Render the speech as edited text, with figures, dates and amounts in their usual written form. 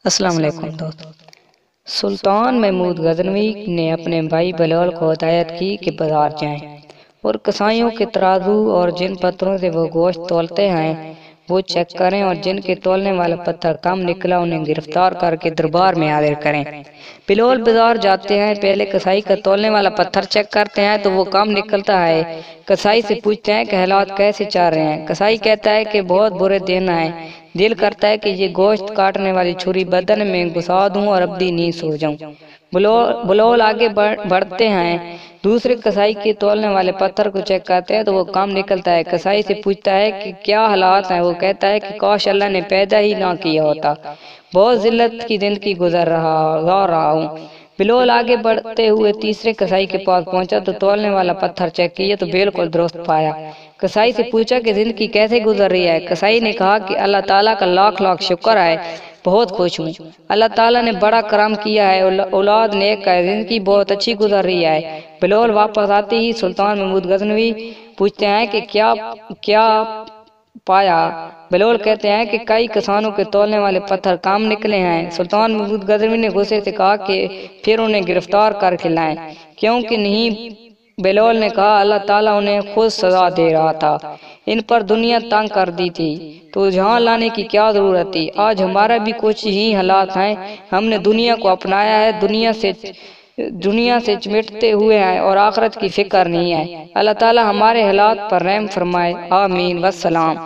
السلام علیکم دوست۔ سلطان محمود غزنوی نے اپنے بھائی بلال کو ہدایت کی کہ بازار جائیں اور کسائیوں کے ترازو اور جن پتھروں سے وہ گوشت تولتے ہیں وہ چیک کریں، اور جن کے تولنے والا پتھر کم نکلا انہیں گرفتار کر کے دربار میں حاضر کریں۔ بلال بازار جاتے ہیں، پہلے کسائی کا تولنے والا پتھر چیک کرتے ہیں تو وہ کم نکلتا ہے۔ کسائی سے پوچھتے ہیں کہ حالات کیسے چل رہے ہیں۔ کسائی کہتا ہے کہ بہت برے دن آئے، دل کرتا ہے کہ یہ گوشت کاٹنے والی چھری بدن میں گھسا دوں اور ابدی نیند سو جاؤں۔ بلال آگے بڑھتے ہیں، دوسرے کسائی کے تولنے والے پتھر کو چیک کرتے ہیں تو وہ کم نکلتا ہے۔ کسائی سے پوچھتا ہے کہ کیا حالات ہیں، وہ کہتا ہے کہ کاش اللہ نے پیدا ہی نہ کیا ہوتا، بہت ذلت کی زندگی گزار رہا ہوں۔ بلال آگے بڑھتے ہوئے تیسرے کسائی کے پاس پہنچا تو تولنے والا پتھر چیک کیا تو بالکل درست پایا۔ کسائی سے پوچھا کہ زندگی کیسے گزر رہی ہے۔ کسائی نے کہا کہ اللہ تعالیٰ کا لاکھ لاکھ شکر ہے، بہت خوش ہوں، اللہ تعالیٰ نے بڑا کرم کیا ہے، اولاد نیک ہے، زندگی بہت اچھی گزر رہی ہے۔ بلال واپس آتے ہی سلطان محمود غزنوی پوچھتے ہیں کہ کیا پایا۔ بلال کہتے ہیں کہ کئی کسانوں کے تولنے والے پتھر کام نکلے ہیں۔ سلطان محمود غزنوی نے غصے سے کہا کہ پھر انہیں گرفتار کر کے لائیں۔ کیونکہ نہیں، بلال نے کہا اللہ تعالیٰ انہیں خود سزا دے رہا تھا، ان پر دنیا تنگ کر دی تھی تو جہاں لانے کی کیا ضرورت تھی۔ آج ہمارا بھی کچھ ہی حالات ہیں، ہم نے دنیا کو اپنایا ہے، دنیا سے چمٹتے ہوئے ہیں اور آخرت کی فکر نہیں ہے۔ اللہ تعالیٰ ہمارے حالات پر رحم فرمائے، آمین والسلام۔